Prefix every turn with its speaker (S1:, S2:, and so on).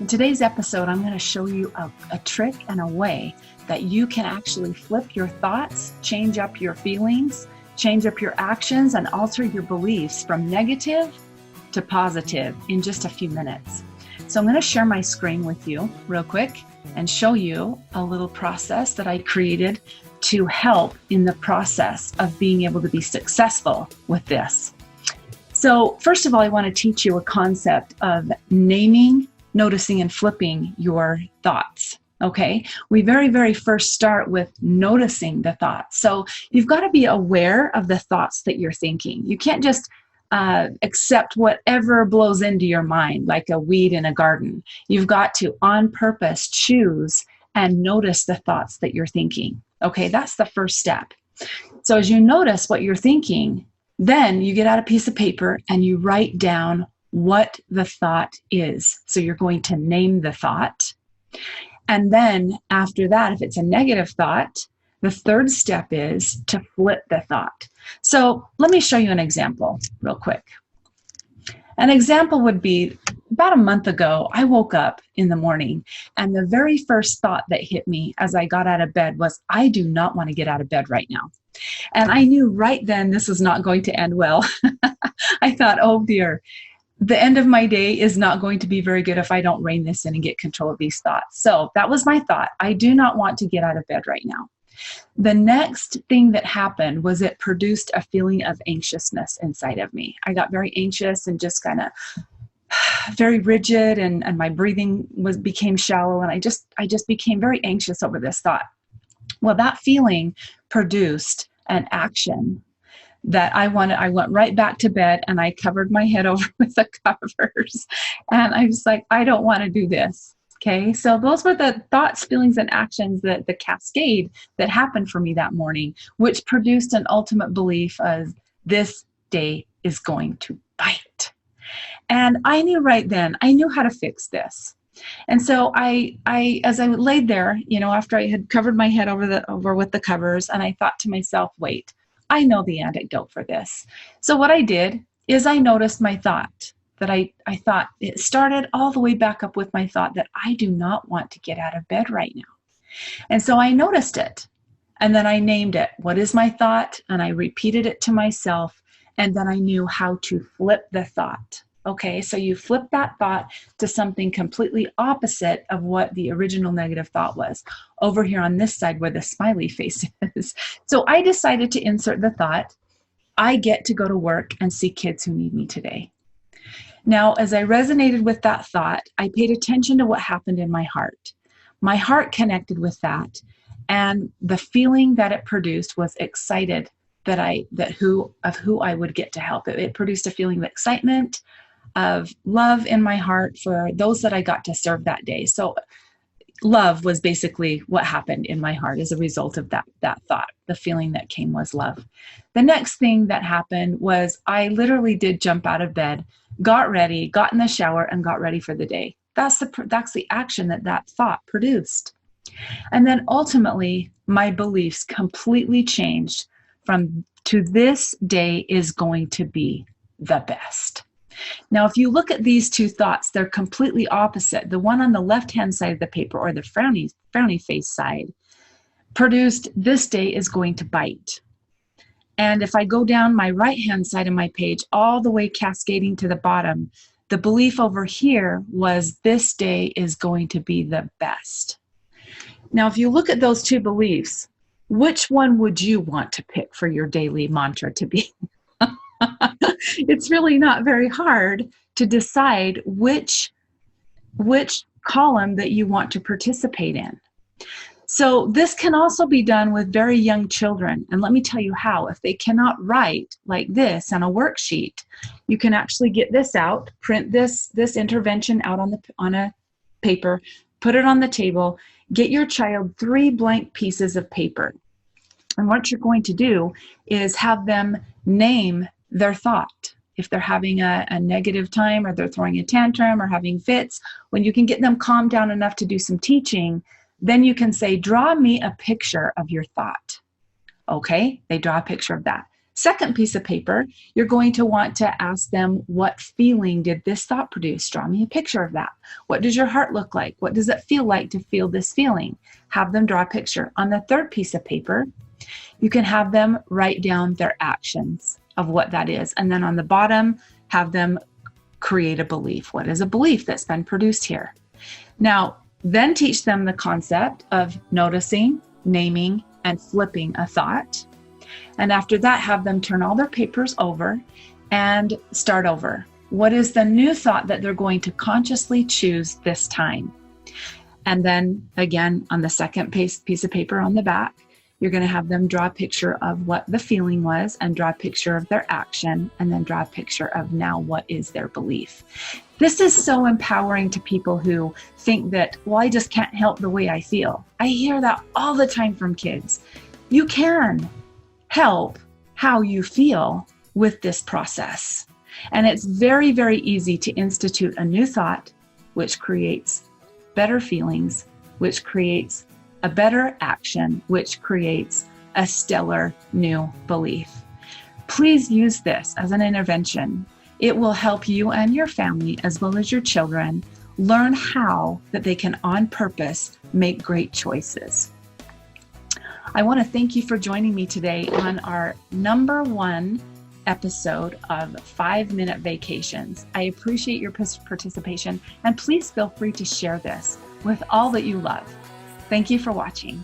S1: In today's episode, I'm going to show you a trick and a way that you can actually flip your thoughts, change up your feelings, change up your actions, and alter your beliefs from negative to positive in just a few minutes. So I'm going to share my screen with you real quick and show you a little process that I created to help in the process of being able to be successful with this. So first of all, I want to teach you a concept of naming, noticing, and flipping your thoughts. Okay, we very first start with noticing the thoughts. So you've got to be aware of the thoughts that you're thinking. You can't just accept whatever blows into your mind like a weed in a garden. You've got to, on purpose, choose and notice the thoughts that you're thinking. Okay, that's the first step. So as you notice what you're thinking, then you get out a piece of paper and you write down what the thought is. So you're going to name the thought. And then after that, if it's a negative thought, the third step is to flip the thought. So let me show you an example real quick. An example would be about a month ago, I woke up in the morning and the very first thought that hit me as I got out of bed was, I do not want to get out of bed right now. And I knew right then this was not going to end well. I thought, oh dear, the end of my day is not going to be very good if I don't rein this in and get control of these thoughts. So that was my thought. I do not want to get out of bed right now. The next thing that happened was it produced a feeling of anxiousness inside of me. I got very anxious and just kind of very rigid, and my breathing became shallow, and I just became very anxious over this thought. Well, that feeling produced an action that I went right back to bed and I covered my head over with the covers. And I was like, I don't want to do this. Okay. So those were the thoughts, feelings, and actions, that the cascade that happened for me that morning, which produced an ultimate belief of this day is going to bite. And I knew right then, I knew how to fix this. And so I as I laid there, after I had covered my head over with the covers, and I thought to myself, wait, I know the antidote for this. So what I did is I noticed my thought that I thought it started all the way back up with my thought that I do not want to get out of bed right now. And so I noticed it, and then I named it. What is my thought? And I repeated it to myself, and then I knew how to flip the thought. Okay, so you flip that thought to something completely opposite of what the original negative thought was, over here on this side where the smiley face is. So I decided to insert the thought, I get to go to work and see kids who need me today. Now, as I resonated with that thought, I paid attention to what happened in my heart. My heart connected with that, and the feeling that it produced was excited of who I would get to help. It produced a feeling of excitement, of love in my heart for those that I got to serve that day. So love was basically what happened in my heart as a result of that thought. The feeling that came was love. The next thing that happened was I literally did jump out of bed, got ready, got in the shower, and got ready for the day. That's the action that thought produced. And then ultimately, my beliefs completely changed to this day is going to be the best. Now, if you look at these two thoughts, they're completely opposite. The one on the left-hand side of the paper, or the frowny face side, produced this day is going to bite. And if I go down my right-hand side of my page, all the way cascading to the bottom, the belief over here was this day is going to be the best. Now, if you look at those two beliefs, which one would you want to pick for your daily mantra to be? It's really not very hard to decide which column that you want to participate in. So this can also be done with very young children. And let me tell you how. If they cannot write like this on a worksheet, you can actually get this out, print this intervention out on a paper, put it on the table, get your child 3 blank pieces of paper. And what you're going to do is have them name their thought. If they're having a negative time, or they're throwing a tantrum, or having fits, when you can get them calmed down enough to do some teaching, then you can say, draw me a picture of your thought. Okay, they draw a picture of that. Second piece of paper, you're going to want to ask them, what feeling did this thought produce? Draw me a picture of that. What does your heart look like? What does it feel like to feel this feeling? Have them draw a picture. On the third piece of paper, you can have them write down their actions of what that is. And then on the bottom, have them create a belief. What is a belief that's been produced here? Now, then teach them the concept of noticing, naming, and flipping a thought. And after that, have them turn all their papers over and start over. What is the new thought that they're going to consciously choose this time? And then again, on the second piece of paper on the back, you're going to have them draw a picture of what the feeling was and draw a picture of their action, and then draw a picture of now what is their belief. This is so empowering to people who think that, well, I just can't help the way I feel. I hear that all the time from kids. You can help how you feel with this process. And it's very, very easy to institute a new thought, which creates better feelings, which creates a better action, which creates a stellar new belief. Please use this as an intervention. It will help you and your family, as well as your children, learn how that they can on purpose make great choices. I want to thank you for joining me today on our #1 episode of 5-Minute Vacations. I appreciate your participation, and please feel free to share this with all that you love. Thank you for watching.